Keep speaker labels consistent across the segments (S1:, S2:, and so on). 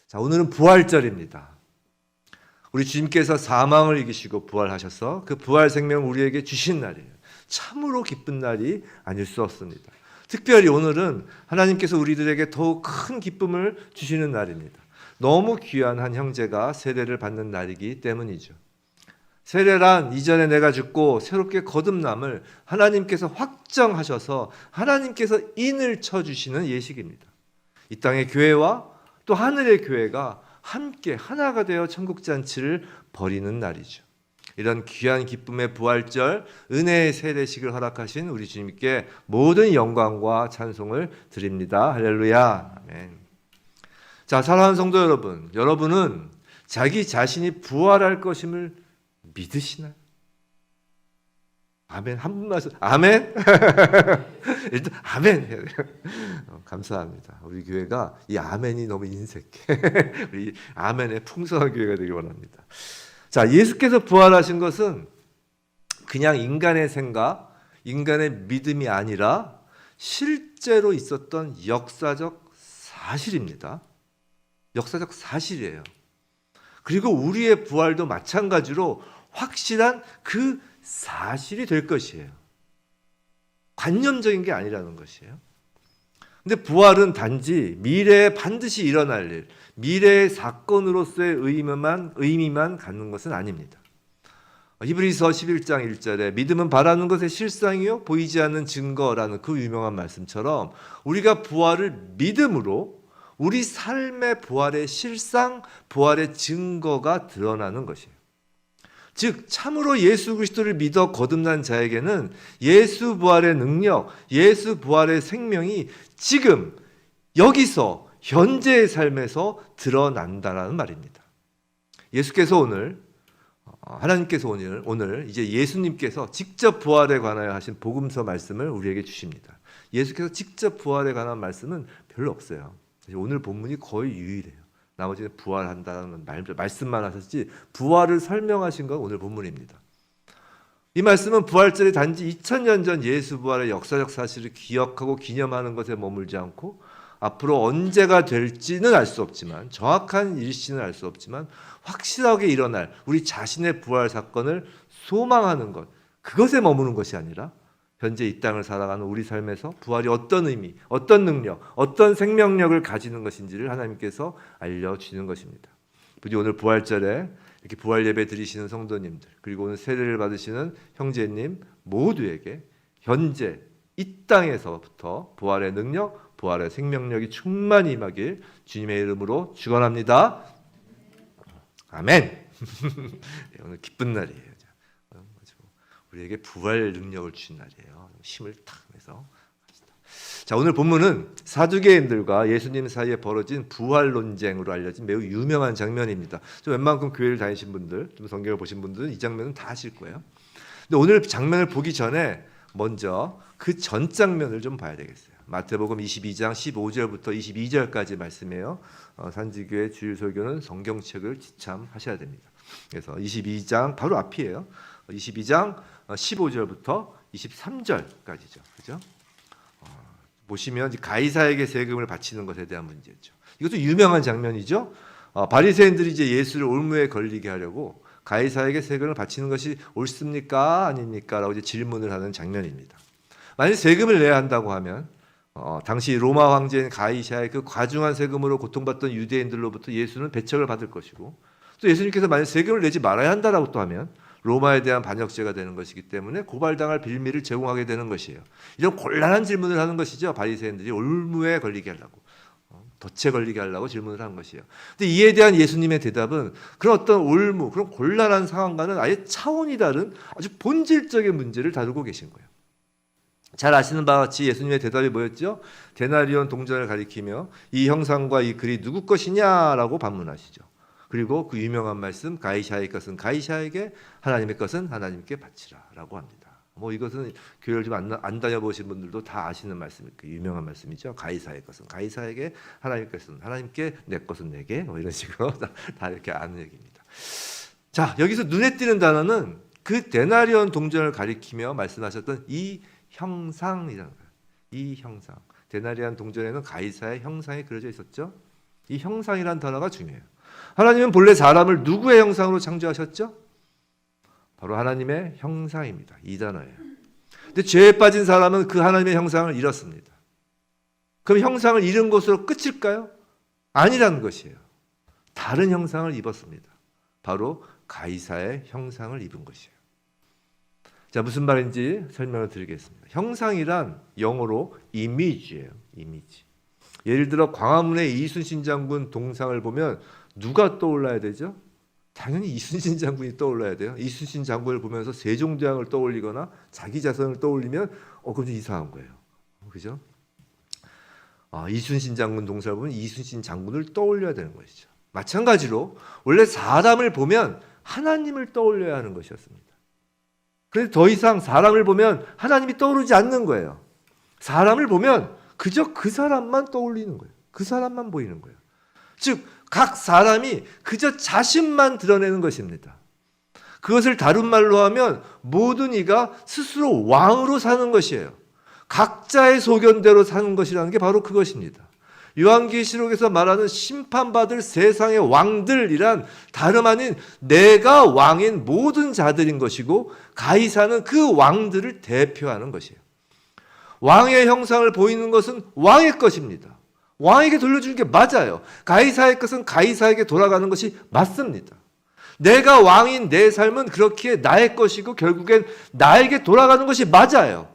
S1: 자, 오늘은 부활절입니다. 우리 주님께서 사망을 이기시고 부활하셔서 그 부활 생명을 우리에게 주신 날이에요. 참으로 기쁜 날이 아닐 수 없습니다. 특별히 오늘은 하나님께서 우리들에게 더욱 큰 기쁨을 주시는 날입니다. 너무 귀한 한 형제가 세례를 받는 날이기 때문이죠. 세례란 이전에 내가 죽고 새롭게 거듭남을 하나님께서 확정하셔서 하나님께서 인을 쳐주시는 예식입니다. 이 땅의 교회와 또 하늘의 교회가 함께 하나가 되어 천국 잔치를 벌이는 날이죠. 이런 귀한 기쁨의 부활절 은혜의 세례식을 허락하신 우리 주님께 모든 영광과 찬송을 드립니다. 할렐루야. 아멘. 자, 사랑하는 성도 여러분, 여러분은 자기 자신이 부활할 것임을 믿으시나요? 아멘. 한 분만 하세요. 아멘. 일단 아멘 해야 돼요. 감사합니다. 우리 교회가 이 아멘이 너무 인색해. 우리 아멘의 풍성한 교회가 되길 원합니다. 자, 예수께서 부활하신 것은 그냥 인간의 생각, 인간의 믿음이 아니라 실제로 있었던 역사적 사실입니다. 역사적 사실이에요. 그리고 우리의 부활도 마찬가지로 확실한 그 사실이 될 것이에요. 관념적인 게 아니라는 것이에요. 근데 부활은 단지 미래에 반드시 일어날 일, 미래의 사건으로서의 의미만 갖는 것은 아닙니다. 히브리서 11장 1절에 믿음은 바라는 것의 실상이요 보이지 않는 증거라는 그 유명한 말씀처럼 우리가 부활을 믿음으로 우리 삶의 부활의 실상, 부활의 증거가 드러나는 것이에요. 즉 참으로 예수 그리스도를 믿어 거듭난 자에게는 예수 부활의 능력, 예수 부활의 생명이 지금 여기서 현재의 삶에서 드러난다라는 말입니다. 예수께서 하나님께서 오늘 이제 예수님께서 직접 부활에 관하여 하신 복음서 말씀을 우리에게 주십니다. 예수께서 직접 부활에 관한 말씀은 별로 없어요. 오늘 본문이 거의 유일해요. 나머지는 부활한다는 말씀만 하셨지 부활을 설명하신 건 오늘 본문입니다. 이 말씀은 부활절이 단지 2000년 전 예수 부활의 역사적 사실을 기억하고 기념하는 것에 머물지 않고 앞으로 언제가 될지는 알 수 없지만 정확한 일시는 알 수 없지만 확실하게 일어날 우리 자신의 부활 사건을 소망하는 것, 그것에 머무는 것이 아니라 현재 이 땅을 살아가는 우리 삶에서 부활이 어떤 의미, 어떤 능력, 어떤 생명력을 가지는 것인지를 하나님께서 알려주시는 것입니다. 부디 오늘 부활절에 이렇게 부활 예배 드리시는 성도님들, 그리고 오늘 세례를 받으시는 형제님 모두에게 현재 이 땅에서부터 부활의 능력, 부활의 생명력이 충만히 임하길 주님의 이름으로 축원합니다. 아멘. 오늘 기쁜 날이에요. 우리에게 부활 능력을 주신 날이에요. 힘을 탁 내서. 자, 오늘 본문은 사두개인들과 예수님 사이에 벌어진 부활 논쟁으로 알려진 매우 유명한 장면입니다. 좀 웬만큼 교회를 다니신 분들, 좀 성경을 보신 분들은 이 장면은 다 아실 거예요. 근데 오늘 장면을 보기 전에 먼저 그 전 장면을 좀 봐야 되겠어요. 마태복음 22장 15절부터 22절까지 말씀이에요. 산지교회 주일설교는 성경책을 지참하셔야 됩니다. 그래서 22장 바로 앞이에요. 22장 15절부터 23절까지죠. 그죠? 보시면 가이사에게 세금을 바치는 것에 대한 문제죠. 이것도 유명한 장면이죠. 바리새인들이 이제 예수를 올무에 걸리게 하려고 가이사에게 세금을 바치는 것이 옳습니까? 아닙니까? 라고 이제 질문을 하는 장면입니다. 만약 세금을 내야 한다고 하면 당시 로마 황제인 가이사의 그 과중한 세금으로 고통받던 유대인들로부터 예수는 배척을 받을 것이고 또 예수님께서 만약 세금을 내지 말아야 한다라고 또 하면 로마에 대한 반역죄가 되는 것이기 때문에 고발당할 빌미를 제공하게 되는 것이에요. 이런 곤란한 질문을 하는 것이죠. 바리새인들이 올무에 걸리게 하려고, 덫에 걸리게 하려고 질문을 하는 것이에요. 근데 이에 대한 예수님의 대답은 그런 어떤 올무, 그런 곤란한 상황과는 아예 차원이 다른 아주 본질적인 문제를 다루고 계신 거예요. 잘 아시는 바와 같이 예수님의 대답이 뭐였죠? 데나리온 동전을 가리키며 이 형상과 이 글이 누구 것이냐라고 반문하시죠. 그리고 그 유명한 말씀 가이사의 것은 가이사에게 하나님의 것은 하나님께 바치라라고 합니다. 뭐 이것은 교회를 좀 안 다녀보신 분들도 다 아시는 말씀, 그 유명한 말씀이죠. 가이사의 것은 가이사에게 하나님의 것은 하나님께 내 것은 내게 뭐 이런 식으로 다 이렇게 아는 얘기입니다. 자, 여기서 눈에 띄는 단어는 그 데나리온 동전을 가리키며 말씀하셨던 이 형상이라는 거예요. 이 형상. 데나리온 동전에는 가이사의 형상이 그려져 있었죠. 이 형상이란 단어가 중요해요. 하나님은 본래 사람을 누구의 형상으로 창조하셨죠? 바로 하나님의 형상입니다. 이 단어예요. 근데 죄에 빠진 사람은 그 하나님의 형상을 잃었습니다. 그럼 형상을 잃은 것으로 끝일까요? 아니라는 것이에요. 다른 형상을 입었습니다. 바로 가이사의 형상을 입은 것이에요. 자, 무슨 말인지 설명을 드리겠습니다. 형상이란 영어로 이미지예요. 이미지. 예를 들어 광화문의 이순신 장군 동상을 보면 누가 떠올라야 되죠? 당연히 이순신 장군이 떠올라야 돼요. 이순신 장군을 보면서 세종대왕을 떠올리거나 자기 자손을 떠올리면 그건 좀 이상한 거예요. 그죠? 이순신 장군 동상을 보면 이순신 장군을 떠올려야 되는 것이죠. 마찬가지로 원래 사람을 보면 하나님을 떠올려야 하는 것이었습니다. 그런데 더 이상 사람을 보면 하나님이 떠오르지 않는 거예요. 사람을 보면 그저 그 사람만 떠올리는 거예요. 그 사람만 보이는 거예요. 즉 각 사람이 그저 자신만 드러내는 것입니다. 그것을 다른 말로 하면 모든 이가 스스로 왕으로 사는 것이에요. 각자의 소견대로 사는 것이라는 게 바로 그것입니다. 요한계시록에서 말하는 심판받을 세상의 왕들이란 다름 아닌 내가 왕인 모든 자들인 것이고 가이사는 그 왕들을 대표하는 것이에요. 왕의 형상을 보이는 것은 왕의 것입니다. 왕에게 돌려주는 게 맞아요. 가이사의 것은 가이사에게 돌아가는 것이 맞습니다. 내가 왕인 내 삶은 그렇게 나의 것이고 결국엔 나에게 돌아가는 것이 맞아요.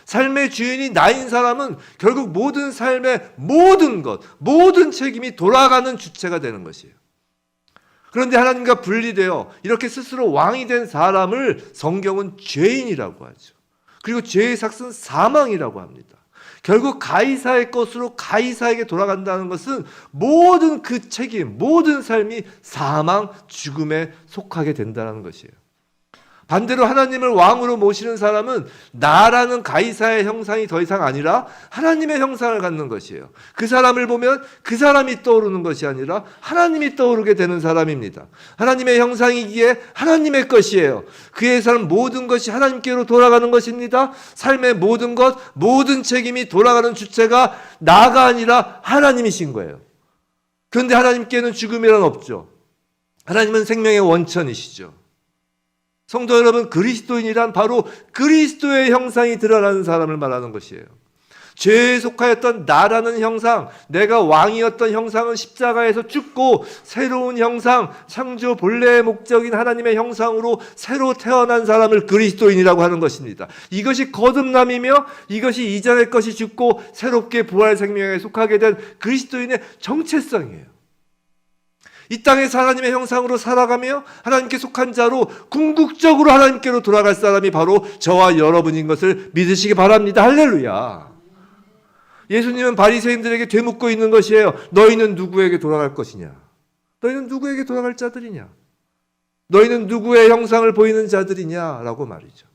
S1: 삶의 주인이 나인 사람은 결국 모든 삶의 모든 것, 모든 책임이 돌아가는 주체가 되는 것이에요. 그런데 하나님과 분리되어 이렇게 스스로 왕이 된 사람을 성경은 죄인이라고 하죠. 그리고 죄의 삭은 사망이라고 합니다. 결국 가이사의 것으로 가이사에게 돌아간다는 것은 모든 그 책임, 모든 삶이 사망, 죽음에 속하게 된다는 것이에요. 반대로 하나님을 왕으로 모시는 사람은 나라는 가이사의 형상이 더 이상 아니라 하나님의 형상을 갖는 것이에요. 그 사람을 보면 그 사람이 떠오르는 것이 아니라 하나님이 떠오르게 되는 사람입니다. 하나님의 형상이기에 하나님의 것이에요. 그의 삶 모든 것이 하나님께로 돌아가는 것입니다. 삶의 모든 것, 모든 책임이 돌아가는 주체가 나가 아니라 하나님이신 거예요. 그런데 하나님께는 죽음이란 없죠. 하나님은 생명의 원천이시죠. 성도 여러분, 그리스도인이란 바로 그리스도의 형상이 드러나는 사람을 말하는 것이에요. 죄에 속하였던 나라는 형상, 내가 왕이었던 형상은 십자가에서 죽고 새로운 형상, 창조 본래의 목적인 하나님의 형상으로 새로 태어난 사람을 그리스도인이라고 하는 것입니다. 이것이 거듭남이며 이것이 이전의 것이 죽고 새롭게 부활 생명에 속하게 된 그리스도인의 정체성이에요. 이 땅에서 하나님의 형상으로 살아가며 하나님께 속한 자로 궁극적으로 하나님께로 돌아갈 사람이 바로 저와 여러분인 것을 믿으시기 바랍니다. 할렐루야. 예수님은 바리새인들에게 되묻고 있는 것이에요. 너희는 누구에게 돌아갈 것이냐? 너희는 누구에게 돌아갈 자들이냐? 너희는 누구의 형상을 보이는 자들이냐? 라고 말이죠.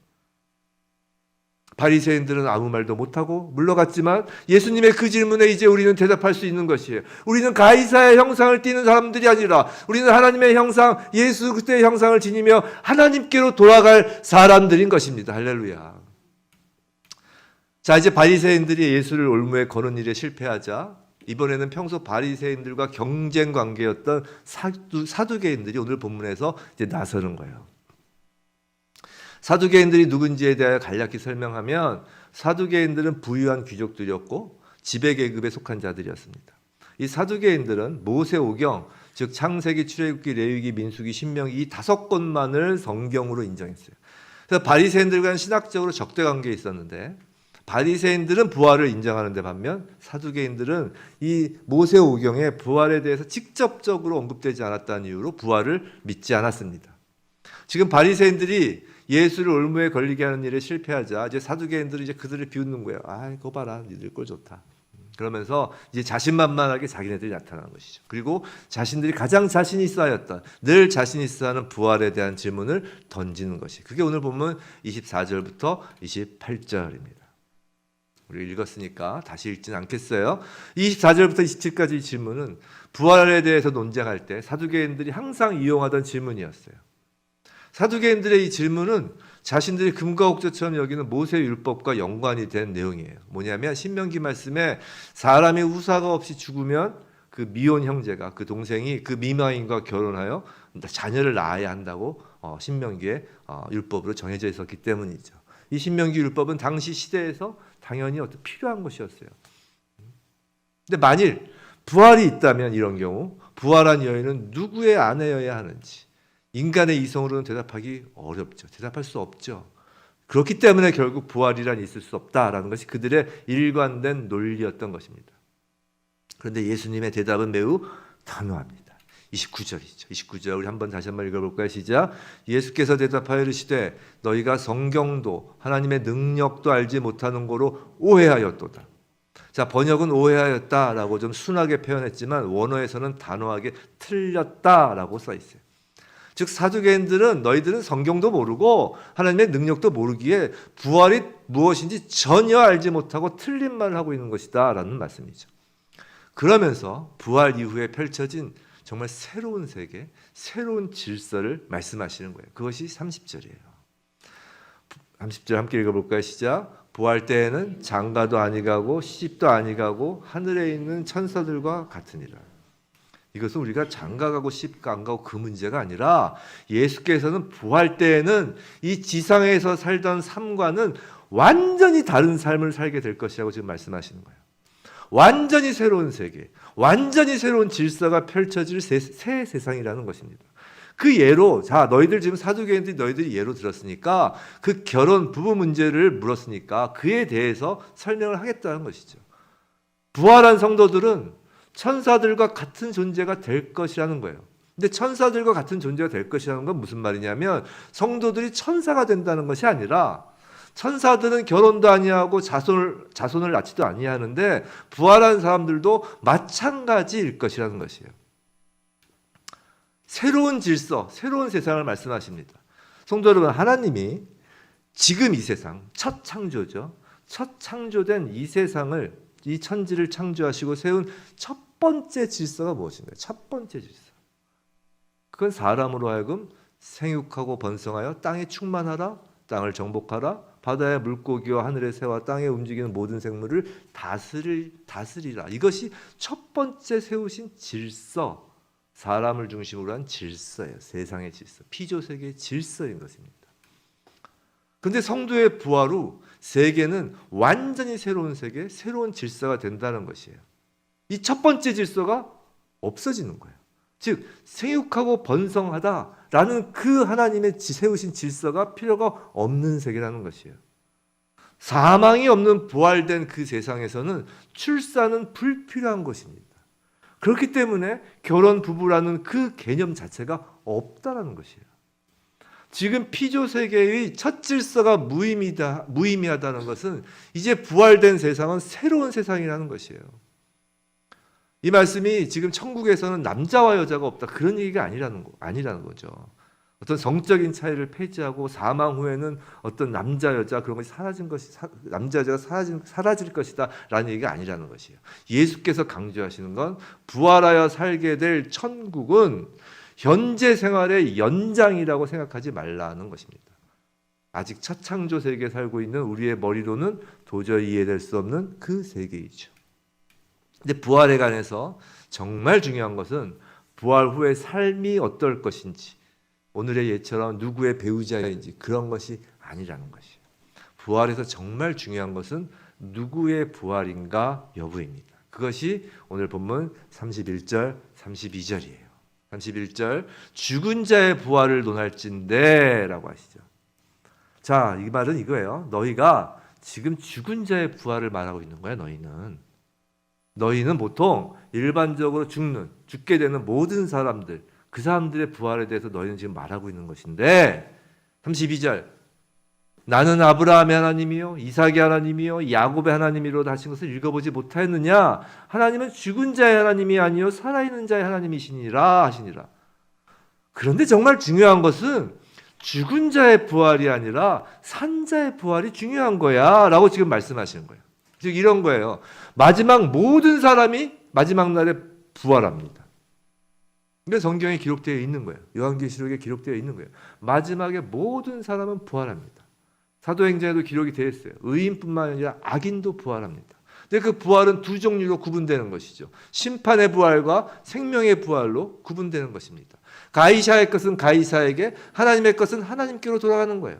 S1: 바리새인들은 아무 말도 못하고 물러갔지만 예수님의 그 질문에 이제 우리는 대답할 수 있는 것이에요. 우리는 가이사의 형상을 띠는 사람들이 아니라 우리는 하나님의 형상, 예수 그리스도의 형상을 지니며 하나님께로 돌아갈 사람들인 것입니다. 할렐루야. 자, 이제 바리새인들이 예수를 올무에 거는 일에 실패하자 이번에는 평소 바리새인들과 경쟁 관계였던 사두개인들이 오늘 본문에서 이제 나서는 거예요. 사두개인들이 누군지에 대하여 간략히 설명하면 사두개인들은 부유한 귀족들이었고 지배계급에 속한 자들이었습니다. 이 사두개인들은 모세오경, 즉 창세기, 출애굽기, 레위기, 민수기, 신명기 이 5권만을 성경으로 인정했어요. 그래서 바리새인들과는 신학적으로 적대관계에 있었는데 바리새인들은 부활을 인정하는데 반면 사두개인들은 이 모세오경의 부활에 대해서 직접적으로 언급되지 않았다는 이유로 부활을 믿지 않았습니다. 지금 바리새인들이 예수를 올무에 걸리게 하는 일에 실패하자 이제 사두개인들은 이제 그들을 비웃는 거예요. 그거 봐라, 니들 꼴 좋다. 그러면서 이제 자신만만하게 자기네들이 나타나는 것이죠. 그리고 자신들이 가장 자신 있어 하였던, 늘 자신 있어 하는 부활에 대한 질문을 던지는 것이. 그게 오늘 보면 24절부터 28절입니다. 우리 읽었으니까 다시 읽지는 않겠어요. 24절부터 27까지 질문은 부활에 대해서 논쟁할 때 사두개인들이 항상 이용하던 질문이었어요. 사두개인들의 이 질문은 자신들이 금과 옥조처럼 여기는 모세 율법과 연관이 된 내용이에요. 뭐냐면 신명기 말씀에 사람이 후사가 없이 죽으면 그 미혼 형제가 그 동생이 그 미망인과 결혼하여 자녀를 낳아야 한다고 신명기에 율법으로 정해져 있었기 때문이죠. 이 신명기 율법은 당시 시대에서 당연히 필요한 것이었어요. 근데 만일 부활이 있다면 이런 경우 부활한 여인은 누구의 아내여야 하는지 인간의 이성으로는 대답하기 어렵죠. 대답할 수 없죠. 그렇기 때문에 결국 부활이란 있을 수 없다라는 것이 그들의 일관된 논리였던 것입니다. 그런데 예수님의 대답은 매우 단호합니다. 29절이죠. 29절 우리 다시 한번 읽어볼까요? 시작. 예수께서 대답하여 이르시되 너희가 성경도 하나님의 능력도 알지 못하는 거로 오해하였도다. 자, 번역은 오해하였다라고 좀 순하게 표현했지만 원어에서는 단호하게 틀렸다라고 써 있어요. 즉 사두개인들은 너희들은 성경도 모르고 하나님의 능력도 모르기에 부활이 무엇인지 전혀 알지 못하고 틀린 말을 하고 있는 것이다 라는 말씀이죠. 그러면서 부활 이후에 펼쳐진 정말 새로운 세계, 새로운 질서를 말씀하시는 거예요. 그것이 30절이에요. 30절 함께 읽어볼까요? 시작. 부활 때에는 장가도 아니가고 시집도 아니가고 하늘에 있는 천사들과 같으니라. 이것은 우리가 장가가고 시집가 안 가고 그 문제가 아니라 예수께서는 부활 때에는 이 지상에서 살던 삶과는 완전히 다른 삶을 살게 될 것이라고 지금 말씀하시는 거예요. 완전히 새로운 세계, 완전히 새로운 질서가 펼쳐질 새 세상이라는 것입니다. 그 예로 자 너희들 지금 사두개인들이 너희들이 예로 들었으니까 그 결혼 부부 문제를 물었으니까 그에 대해서 설명을 하겠다는 것이죠. 부활한 성도들은 천사들과 같은 존재가 될 것이라는 거예요. 근데 천사들과 같은 존재가 될 것이라는 건 무슨 말이냐면 성도들이 천사가 된다는 것이 아니라 천사들은 결혼도 아니하고 자손을 낳지도 아니하는데 부활한 사람들도 마찬가지일 것이라는 것이에요. 새로운 질서, 새로운 세상을 말씀하십니다. 성도 여러분, 하나님이 지금 이 세상, 첫 창조죠. 첫 창조된 이 세상을, 이 천지를 창조하시고 세운 첫 번째 질서가 무엇인가요? 첫 번째 질서. 그건 사람으로 하여금 생육하고 번성하여 땅에 충만하라, 땅을 정복하라, 바다의 물고기와 하늘의 새와 땅에 움직이는 모든 생물을 다스리라. 이것이 첫 번째 세우신 질서, 사람을 중심으로 한 질서예요. 세상의 질서, 피조세계의 질서인 것입니다. 그런데 성도의 부활 후 세계는 완전히 새로운 세계, 새로운 질서가 된다는 것이에요. 이 첫 번째 질서가 없어지는 거예요. 즉 생육하고 번성하다라는 그 하나님의 세우신 질서가 필요가 없는 세계라는 것이에요. 사망이 없는 부활된 그 세상에서는 출산은 불필요한 것입니다. 그렇기 때문에 결혼 부부라는 그 개념 자체가 없다라는 것이에요. 지금 피조 세계의 첫 질서가 무의미하다는 것은 이제 부활된 세상은 새로운 세상이라는 것이에요. 이 말씀이 지금 천국에서는 남자와 여자가 없다 그런 얘기가 아니라는 거죠. 어떤 성적인 차이를 폐지하고 사망 후에는 어떤 남자 여자 그런 것이 남자 여자가 사라질 것이다라는 얘기가 아니라는 것이에요. 예수께서 강조하시는 건 부활하여 살게 될 천국은 현재 생활의 연장이라고 생각하지 말라는 것입니다. 아직 첫 창조 세계에 살고 있는 우리의 머리로는 도저히 이해될 수 없는 그 세계이죠. 근데 부활에 관해서 정말 중요한 것은 부활 후의 삶이 어떨 것인지, 오늘의 예처럼 누구의 배우자인지 그런 것이 아니라는 것이에요. 부활에서 정말 중요한 것은 누구의 부활인가 여부입니다. 그것이 오늘 본문 31절, 32절이에요. 31절 죽은 자의 부활을 논할진대 라고 하시죠. 자, 이 말은 이거예요. 너희가 지금 죽은 자의 부활을 말하고 있는 거야. 너희는 보통 일반적으로 죽게 되는 모든 사람들, 그 사람들의 부활에 대해서 너희는 지금 말하고 있는 것인데 32절 나는 아브라함의 하나님이요 이삭의 하나님이요 야곱의 하나님이로다 하신 것을 읽어보지 못하였느냐? 하나님은 죽은 자의 하나님이 아니요 살아있는 자의 하나님이시니라 하시니라. 그런데 정말 중요한 것은 죽은 자의 부활이 아니라 산 자의 부활이 중요한 거야 라고 지금 말씀하시는 거예요. 즉 이런 거예요. 마지막 모든 사람이 마지막 날에 부활합니다. 근데 성경에 기록되어 있는 거예요. 요한계시록에 기록되어 있는 거예요. 마지막에 모든 사람은 부활합니다. 사도행전에도 기록이 되어 있어요. 의인뿐만 아니라 악인도 부활합니다. 근데 그 부활은 두 종류로 구분되는 것이죠. 심판의 부활과 생명의 부활로 구분되는 것입니다. 가이사의 것은 가이사에게, 하나님의 것은 하나님께로 돌아가는 거예요.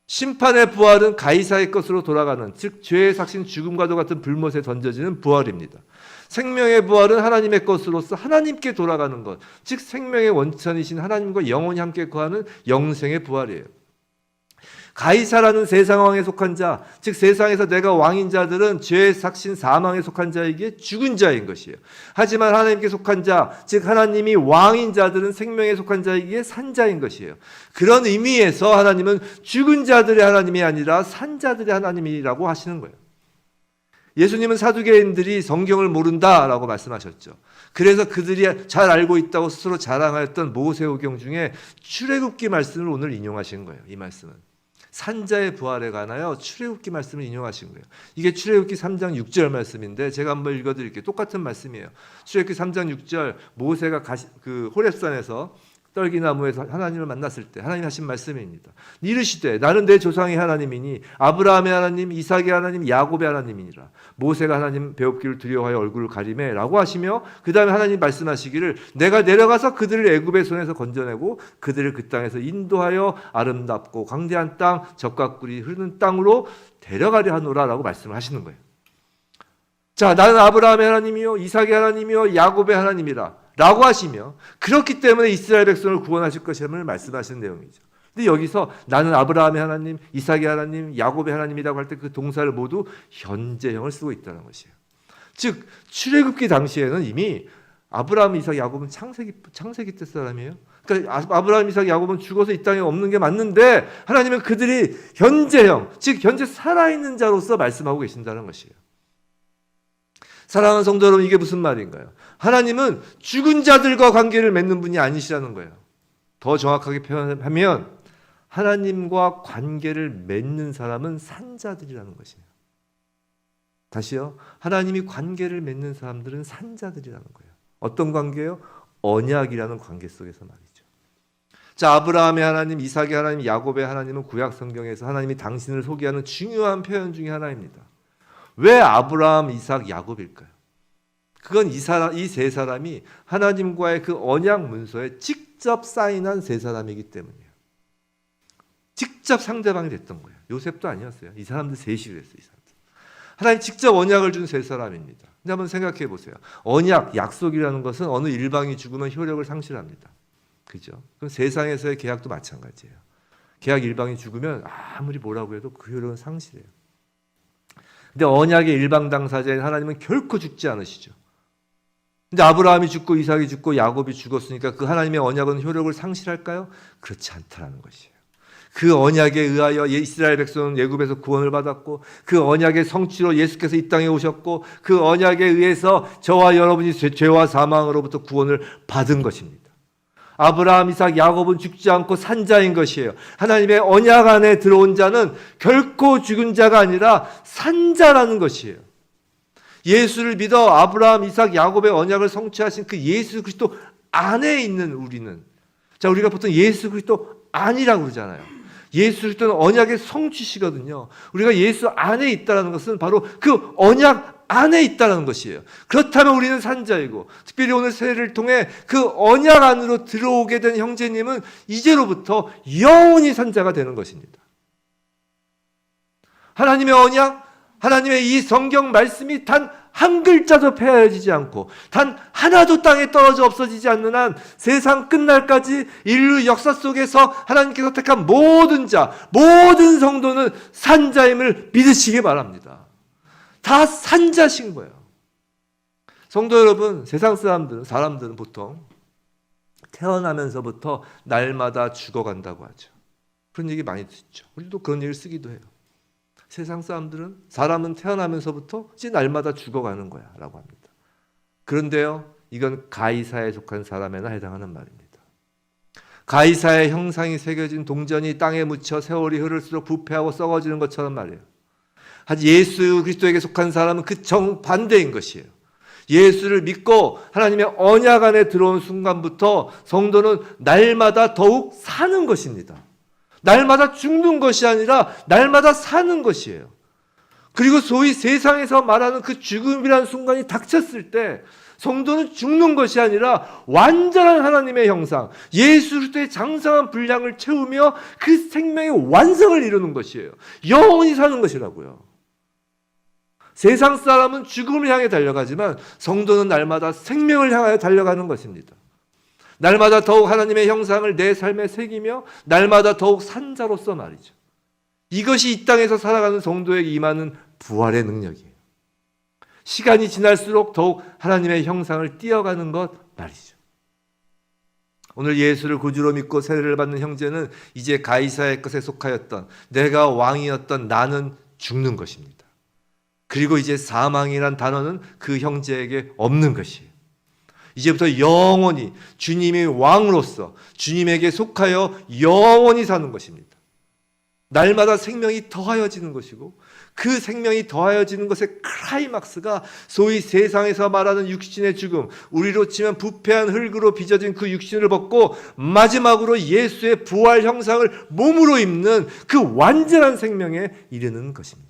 S1: 심판의 부활은 가이사의 것으로 돌아가는, 즉 죄의 삭신 죽음과도 같은 불못에 던져지는 부활입니다. 생명의 부활은 하나님의 것으로서 하나님께 돌아가는 것, 즉 생명의 원천이신 하나님과 영원히 함께 거하는 영생의 부활이에요. 가이사라는 세상 왕에 속한 자, 즉 세상에서 내가 왕인 자들은 죄의 삭신 사망에 속한 자에게 죽은 자인 것이에요. 하지만 하나님께 속한 자, 즉 하나님이 왕인 자들은 생명에 속한 자에게 산 자인 것이에요. 그런 의미에서 하나님은 죽은 자들의 하나님이 아니라 산 자들의 하나님이라고 하시는 거예요. 예수님은 사두개인들이 성경을 모른다라고 말씀하셨죠. 그래서 그들이 잘 알고 있다고 스스로 자랑하였던 모세오경 중에 출애굽기 말씀을 오늘 인용하신 거예요. 이 말씀은 산자의 부활에 관하여 출애굽기 말씀을 인용하신 거예요. 이게 출애굽기 3장 6절 말씀인데 제가 한번 읽어드릴게요. 똑같은 말씀이에요. 출애굽기 3장 6절 모세가 그 호렙산에서 떨기나무에서 하나님을 만났을 때 하나님 하신 말씀입니다. 이르시되 나는 내 조상의 하나님이니 아브라함의 하나님, 이삭의 하나님, 야곱의 하나님이니라. 모세가 하나님 배웁기를 두려워하여 얼굴을 가리매 라고 하시며 그 다음에 하나님 말씀하시기를 내가 내려가서 그들을 애굽의 손에서 건져내고 그들을 그 땅에서 인도하여 아름답고 광대한 땅, 젖과 꿀이 흐르는 땅으로 데려가려 하노라 라고 말씀을 하시는 거예요. 자, 나는 아브라함의 하나님이요 이삭의 하나님이요 야곱의 하나님이라 라고 하시며 그렇기 때문에 이스라엘 백성을 구원하실 것임을 말씀하시는 내용이죠. 근데 여기서 나는 아브라함의 하나님, 이삭의 하나님, 야곱의 하나님이라고 할 때 그 동사를 모두 현재형을 쓰고 있다는 것이에요. 즉 출애굽기 당시에는 이미 아브라함, 이삭, 야곱은 창세기 때 사람이에요. 그러니까 아브라함, 이삭, 야곱은 죽어서 이 땅에 없는 게 맞는데 하나님은 그들이 현재형, 즉 현재 살아있는 자로서 말씀하고 계신다는 것이에요. 사랑하는 성도 여러분, 이게 무슨 말인가요? 하나님은 죽은 자들과 관계를 맺는 분이 아니시라는 거예요. 더 정확하게 표현하면 하나님과 관계를 맺는 사람은 산 자들이라는 것이에요. 다시요. 하나님이 관계를 맺는 사람들은 산 자들이라는 거예요. 어떤 관계요? 언약이라는 관계 속에서 말이죠. 자, 아브라함의 하나님, 이삭의 하나님, 야곱의 하나님은 구약 성경에서 하나님이 당신을 소개하는 중요한 표현 중에 하나입니다. 왜 아브라함, 이삭, 야곱일까요? 그건 이 세 사람이 하나님과의 그 언약 문서에 직접 사인한 세 사람이기 때문이에요. 직접 상대방이 됐던 거예요. 요셉도 아니었어요. 이 사람들 셋이 그랬어요. 이 사람들. 하나님 직접 언약을 준 세 사람입니다. 근데 한번 생각해 보세요. 언약, 약속이라는 것은 어느 일방이 죽으면 효력을 상실합니다. 그죠? 그럼 세상에서의 계약도 마찬가지예요. 계약 일방이 죽으면 아무리 뭐라고 해도 그 효력은 상실해요. 근데 언약의 일방 당사자인 하나님은 결코 죽지 않으시죠. 근데 아브라함이 죽고 이삭이 죽고 야곱이 죽었으니까 그 하나님의 언약은 효력을 상실할까요? 그렇지 않다는 것이에요. 그 언약에 의하여 이스라엘 백성은 애굽에서 구원을 받았고 그 언약의 성취로 예수께서 이 땅에 오셨고 그 언약에 의해서 저와 여러분이 죄와 사망으로부터 구원을 받은 것입니다. 아브라함, 이삭, 야곱은 죽지 않고 산 자인 것이에요. 하나님의 언약 안에 들어온 자는 결코 죽은 자가 아니라 산 자라는 것이에요. 예수를 믿어 아브라함, 이삭, 야곱의 언약을 성취하신 그 예수 그리스도 안에 있는 우리는, 자, 우리가 보통 예수 그리스도 안이라고 그러잖아요. 예수 그리스도는 언약의 성취시거든요. 우리가 예수 안에 있다는 것은 바로 그 언약 안에 있다는 것이에요. 그렇다면 우리는 산자이고, 특별히 오늘 세례를 통해 그 언약 안으로 들어오게 된 형제님은 이제로부터 영원히 산자가 되는 것입니다. 하나님의 언약, 하나님의 이 성경 말씀이 단 한 글자도 폐하여지지 않고 단 하나도 땅에 떨어져 없어지지 않는 한 세상 끝날까지 인류 역사 속에서 하나님께서 택한 모든 자, 모든 성도는 산자임을 믿으시기 바랍니다. 다 산자신 거예요. 성도 여러분, 세상 사람들은 보통 태어나면서부터 날마다 죽어간다고 하죠. 그런 얘기 많이 듣죠. 우리도 그런 얘기를 쓰기도 해요. 세상 사람은 태어나면서부터 날마다 죽어가는 거야 라고 합니다. 그런데요, 이건 가이사에 속한 사람에나 해당하는 말입니다. 가이사의 형상이 새겨진 동전이 땅에 묻혀 세월이 흐를수록 부패하고 썩어지는 것처럼 말이에요. 하지만 예수 그리스도에게 속한 사람은 그 정반대인 것이에요. 예수를 믿고 하나님의 언약 안에 들어온 순간부터 성도는 날마다 더욱 사는 것입니다. 날마다 죽는 것이 아니라 날마다 사는 것이에요. 그리고 소위 세상에서 말하는 그 죽음이라는 순간이 닥쳤을 때 성도는 죽는 것이 아니라 완전한 하나님의 형상, 예수 그리스도의 장성한 분량을 채우며 그 생명의 완성을 이루는 것이에요. 영원히 사는 것이라고요. 세상 사람은 죽음을 향해 달려가지만 성도는 날마다 생명을 향하여 달려가는 것입니다. 날마다 더욱 하나님의 형상을 내 삶에 새기며 날마다 더욱 산 자로서 말이죠. 이것이 이 땅에서 살아가는 성도에게 임하는 부활의 능력이에요. 시간이 지날수록 더욱 하나님의 형상을 띄어가는 것 말이죠. 오늘 예수를 구주로 믿고 세례를 받는 형제는 이제 가이사의 것에 속하였던, 내가 왕이었던 나는 죽는 것입니다. 그리고 이제 사망이란 단어는 그 형제에게 없는 것이에요. 이제부터 영원히 주님이 왕으로서 주님에게 속하여 영원히 사는 것입니다. 날마다 생명이 더하여지는 것이고, 그 생명이 더하여지는 것의 클라이막스가 소위 세상에서 말하는 육신의 죽음, 우리로 치면 부패한 흙으로 빚어진 그 육신을 벗고 마지막으로 예수의 부활 형상을 몸으로 입는 그 완전한 생명에 이르는 것입니다.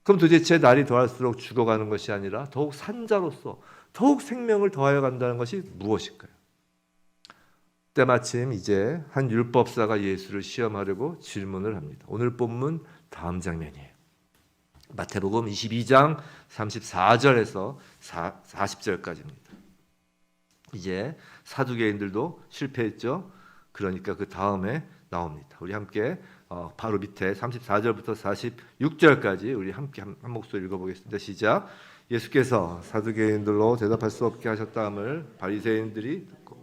S1: 그럼 도대체 날이 더할수록 죽어가는 것이 아니라 더욱 산자로서 더욱 생명을 더하여 간다는 것이 무엇일까요? 때마침 이제 한 율법사가 예수를 시험하려고 질문을 합니다. 오늘 본문 다음 장면이에요. 마태복음 22장 34절에서 40절까지입니다. 이제 사두개인들도 실패했죠. 그러니까 그 다음에 나옵니다. 우리 함께 바로 밑에 34절부터 46절까지 우리 함께 한 목소리 읽어보겠습니다. 시작. 예수께서 사두개인들로 대답할 수 없게 하셨다함을 바리새인들이 듣고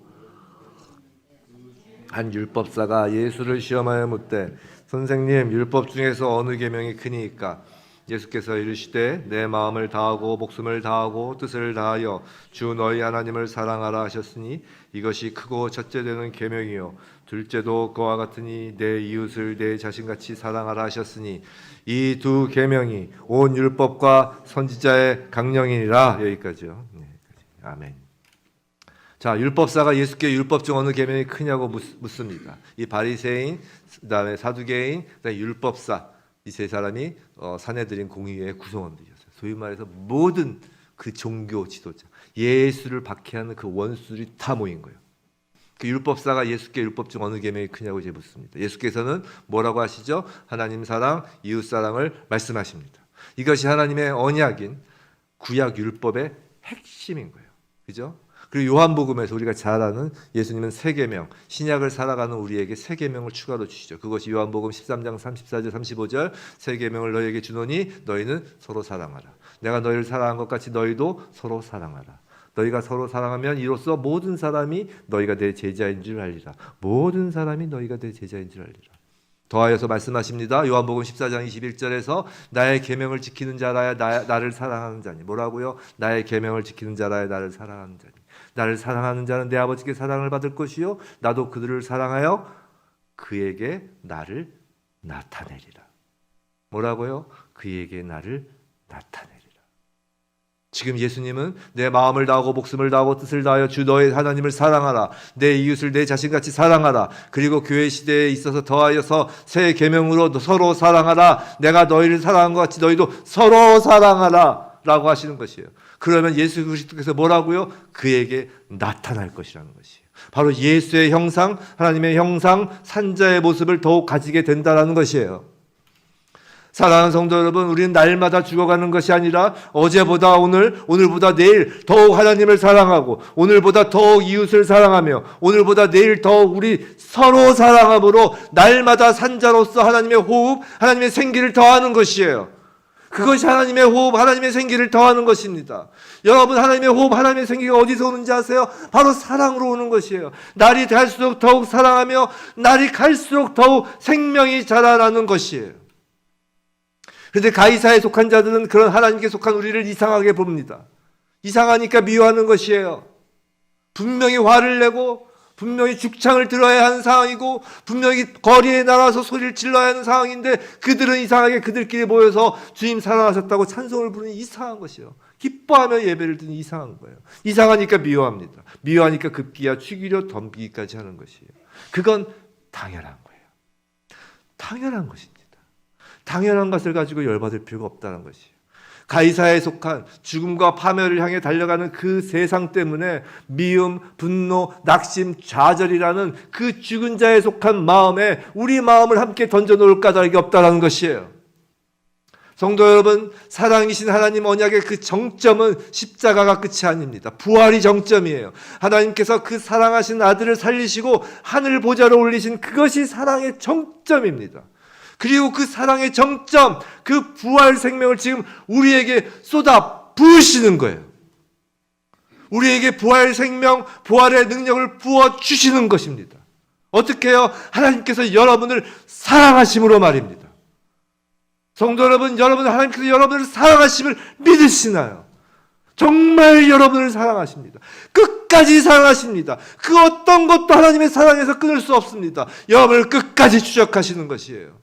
S1: 한 율법사가 예수를 시험하여 묻되 선생님, 율법 중에서 어느 계명이 크니이까? 예수께서 이르시되 내 마음을 다하고 목숨을 다하고 뜻을 다하여 주 너희 하나님을 사랑하라 하셨으니 이것이 크고 첫째 되는 계명이요 둘째도 그와 같으니 내 이웃을 내 자신같이 사랑하라 하셨으니 이 두 계명이 온 율법과 선지자의 강령이니라. 여기까지요. 네, 아멘. 자, 율법사가 예수께 율법 중 어느 계명이 크냐고 묻습니다. 이 바리새인, 그다음에 사두개인, 그다음에 율법사, 이 세 사람이 사내들인 공의회의 구성원들이었어요. 소위 말해서 모든 그 종교 지도자, 예수를 박해하는 그 원수들이 다 모인 거예요. 그 율법사가 예수께 율법 중 어느 계명이 크냐고 이제 묻습니다. 예수께서는 뭐라고 하시죠? 하나님 사랑, 이웃 사랑을 말씀하십니다. 이것이 하나님의 언약인 구약 율법의 핵심인 거예요. 그죠? 그리고 요한복음에서 우리가 잘 아는 예수님은 세 계명, 신약을 살아가는 우리에게 세 계명을 추가로 주시죠. 그것이 요한복음 13장 34절 35절 세 계명을 너희에게 주노니 너희는 서로 사랑하라. 내가 너희를 사랑한 것 같이 너희도 서로 사랑하라. 너희가 서로 사랑하면 이로써 모든 사람이 너희가 내 제자인 줄 알리라. 모든 사람이 너희가 내 제자인 줄 알리라. 더하여서 말씀하십니다. 요한복음 14장 21절에서 나의 계명을 지키는 자라야 나를 사랑하는 자니. 뭐라고요? 나의 계명을 지키는 자라야 나를 사랑하는 자니. 나를 사랑하는 자는 내 아버지께 사랑을 받을 것이요 나도 그들을 사랑하여 그에게 나를 나타내리라. 뭐라고요? 그에게 나를 나타내리라. 지금 예수님은 내 마음을 다하고 목숨을 다하고 뜻을 다하여 주 너의 하나님을 사랑하라. 내 이웃을 내 자신같이 사랑하라. 그리고 교회 시대에 있어서 더하여서 새 계명으로 서로 사랑하라. 내가 너희를 사랑한 것 같이 너희도 서로 사랑하라 라고 하시는 것이에요. 그러면 예수 그리스도께서 뭐라고요? 그에게 나타날 것이라는 것이에요. 바로 예수의 형상, 하나님의 형상, 산자의 모습을 더욱 가지게 된다는 것이에요. 사랑하는 성도 여러분, 우리는 날마다 죽어가는 것이 아니라 어제보다 오늘, 오늘보다 내일 더욱 하나님을 사랑하고 오늘보다 더욱 이웃을 사랑하며 오늘보다 내일 더욱 우리 서로 사랑함으로 날마다 산자로서 하나님의 호흡, 하나님의 생기를 더하는 것이에요. 그것이 하나님의 호흡, 하나님의 생기를 더하는 것입니다. 여러분, 하나님의 호흡, 하나님의 생기가 어디서 오는지 아세요? 바로 사랑으로 오는 것이에요. 날이 갈수록 더욱 사랑하며 날이 갈수록 더욱 생명이 자라나는 것이에요. 그런데 가이사에 속한 자들은 그런 하나님께 속한 우리를 이상하게 봅니다. 이상하니까 미워하는 것이에요. 분명히 화를 내고 분명히 죽창을 들어야 하는 상황이고 분명히 거리에 나가서 소리를 질러야 하는 상황인데 그들은 이상하게 그들끼리 모여서 주님 사랑하셨다고 찬송을 부르니 이상한 것이에요. 기뻐하며 예배를 드니 이상한 거예요. 이상하니까 미워합니다. 미워하니까 급기야 죽이려 덤비기까지 하는 것이에요. 그건 당연한 거예요. 당연한 것입니다. 당연한 것을 가지고 열받을 필요가 없다는 것이에요. 가이사에 속한 죽음과 파멸을 향해 달려가는 그 세상 때문에 미움, 분노, 낙심, 좌절이라는 그 죽은 자에 속한 마음에 우리 마음을 함께 던져놓을 까닭이 없다는 것이에요. 성도 여러분, 사랑이신 하나님 언약의 그 정점은 십자가가 끝이 아닙니다. 부활이 정점이에요. 하나님께서 그 사랑하신 아들을 살리시고 하늘 보좌로 올리신 그것이 사랑의 정점입니다. 그리고 그 사랑의 정점, 그 부활 생명을 지금 우리에게 쏟아 부으시는 거예요. 우리에게 부활 생명, 부활의 능력을 부어주시는 것입니다. 어떻게 해요? 하나님께서 여러분을 사랑하심으로 말입니다. 성도 여러분, 여러분 하나님께서 여러분을 사랑하심을 믿으시나요? 정말 여러분을 사랑하십니다. 끝까지 사랑하십니다. 그 어떤 것도 하나님의 사랑에서 끊을 수 없습니다. 여러분을 끝까지 추적하시는 것이에요.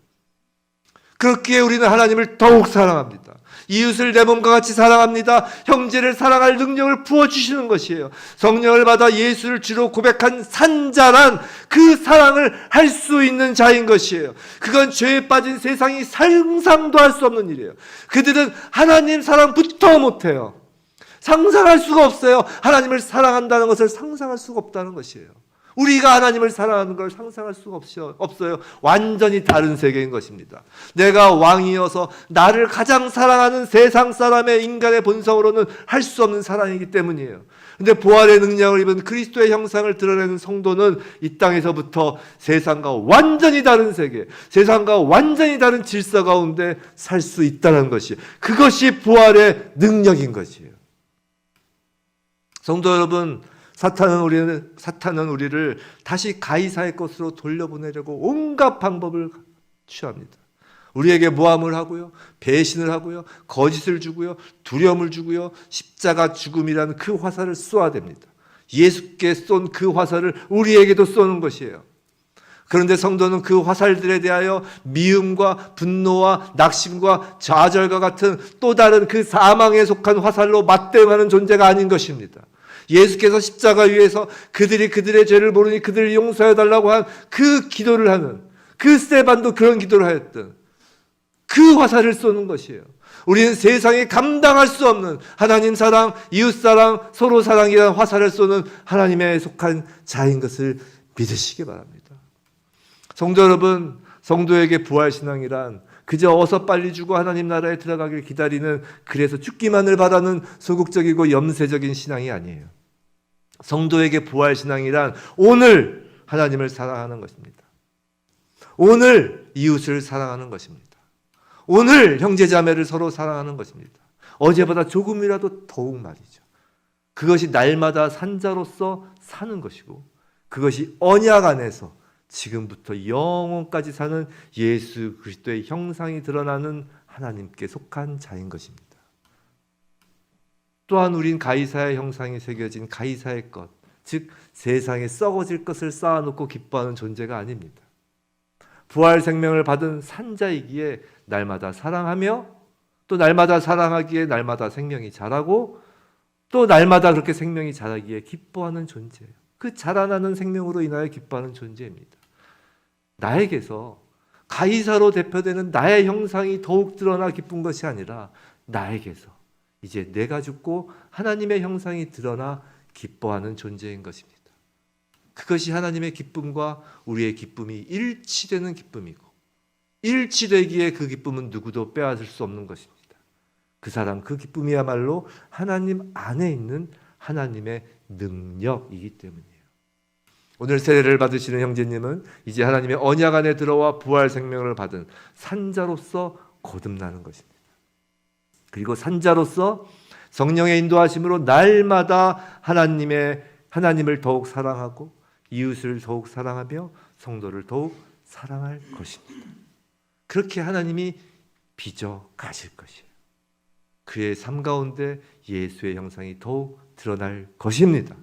S1: 그렇기에 우리는 하나님을 더욱 사랑합니다. 이웃을 내 몸과 같이 사랑합니다. 형제를 사랑할 능력을 부어주시는 것이에요. 성령을 받아 예수를 주로 고백한 산자란 그 사랑을 할 수 있는 자인 것이에요. 그건 죄에 빠진 세상이 상상도 할 수 없는 일이에요. 그들은 하나님 사랑부터 못해요. 상상할 수가 없어요. 하나님을 사랑한다는 것을 상상할 수가 없다는 것이에요. 우리가 하나님을 사랑하는 걸 상상할 수가 없어요. 완전히 다른 세계인 것입니다. 내가 왕이어서 나를 가장 사랑하는 세상 사람의 인간의 본성으로는 할 수 없는 사랑이기 때문이에요. 근데 부활의 능력을 입은 그리스도의 형상을 드러내는 성도는 이 땅에서부터 세상과 완전히 다른 세계, 세상과 완전히 다른 질서 가운데 살 수 있다는 것이, 그것이 부활의 능력인 것이에요. 성도 여러분, 사탄은 우리를 다시 가이사의 것으로 돌려보내려고 온갖 방법을 취합니다. 우리에게 모함을 하고요, 배신을 하고요, 거짓을 주고요, 두려움을 주고요, 십자가 죽음이라는 그 화살을 쏘아댑니다. 예수께 쏜 그 화살을 우리에게도 쏘는 것이에요. 그런데 성도는 그 화살들에 대하여 미움과 분노와 낙심과 좌절과 같은 또 다른 그 사망에 속한 화살로 맞대응하는 존재가 아닌 것입니다. 예수께서 십자가 위에서 그들이 그들의 죄를 모르니 그들을 용서해달라고 한 그 기도를 하는, 그 스데반도 그런 기도를 하였던 그 화살을 쏘는 것이에요. 우리는 세상에 감당할 수 없는 하나님 사랑, 이웃 사랑, 서로 사랑이라는 화살을 쏘는 하나님에 속한 자인 것을 믿으시기 바랍니다. 성도 여러분, 성도에게 부활신앙이란 그저 어서 빨리 죽어 하나님 나라에 들어가길 기다리는, 그래서 죽기만을 바라는 소극적이고 염세적인 신앙이 아니에요. 성도에게 부활신앙이란 오늘 하나님을 사랑하는 것입니다. 오늘 이웃을 사랑하는 것입니다. 오늘 형제자매를 서로 사랑하는 것입니다. 어제보다 조금이라도 더욱 말이죠. 그것이 날마다 산자로서 사는 것이고, 그것이 언약 안에서 지금부터 영원까지 사는 예수 그리스도의 형상이 드러나는 하나님께 속한 자인 것입니다. 또한 우린 가이사의 형상이 새겨진 가이사의 것, 즉 세상에 썩어질 것을 쌓아놓고 기뻐하는 존재가 아닙니다. 부활 생명을 받은 산자이기에 날마다 사랑하며, 또 날마다 사랑하기에 날마다 생명이 자라고, 또 날마다 그렇게 생명이 자라기에 기뻐하는 존재예요. 그 자라나는 생명으로 인하여 기뻐하는 존재입니다. 나에게서 가이사로 대표되는 나의 형상이 더욱 드러나 기쁜 것이 아니라, 나에게서 이제 내가 죽고 하나님의 형상이 드러나 기뻐하는 존재인 것입니다. 그것이 하나님의 기쁨과 우리의 기쁨이 일치되는 기쁨이고, 일치되기에 그 기쁨은 누구도 빼앗을 수 없는 것입니다. 그 사랑, 그 기쁨이야말로 하나님 안에 있는 하나님의 능력이기 때문이에요. 오늘 세례를 받으시는 형제님은 이제 하나님의 언약 안에 들어와 부활 생명을 받은 산자로서 거듭나는 것입니다. 그리고 산자로서 성령의 인도하심으로 날마다 하나님을 더욱 사랑하고 이웃을 더욱 사랑하며 성도를 더욱 사랑할 것입니다. 그렇게 하나님이 빚어 가실 것이에요. 그의 삶 가운데 예수의 형상이 더욱 드러날 것입니다.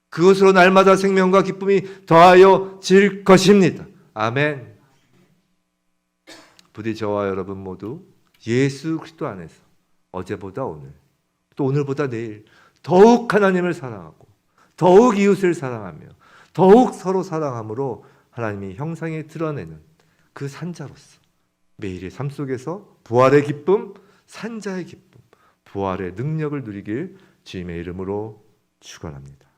S1: 그것으로 날마다 생명과 기쁨이 더하여 질 것입니다. 아멘. 부디 저와 여러분 모두 예수 그리스도 안에서 어제보다 오늘, 또 오늘보다 내일 더욱 하나님을 사랑하고 더욱 이웃을 사랑하며 더욱 서로 사랑함으로 하나님이 형상에 드러내는 그 산자로서 매일의 삶 속에서 부활의 기쁨, 산자의 기쁨, 부활의 능력을 누리길 주님의 이름으로 축원합니다.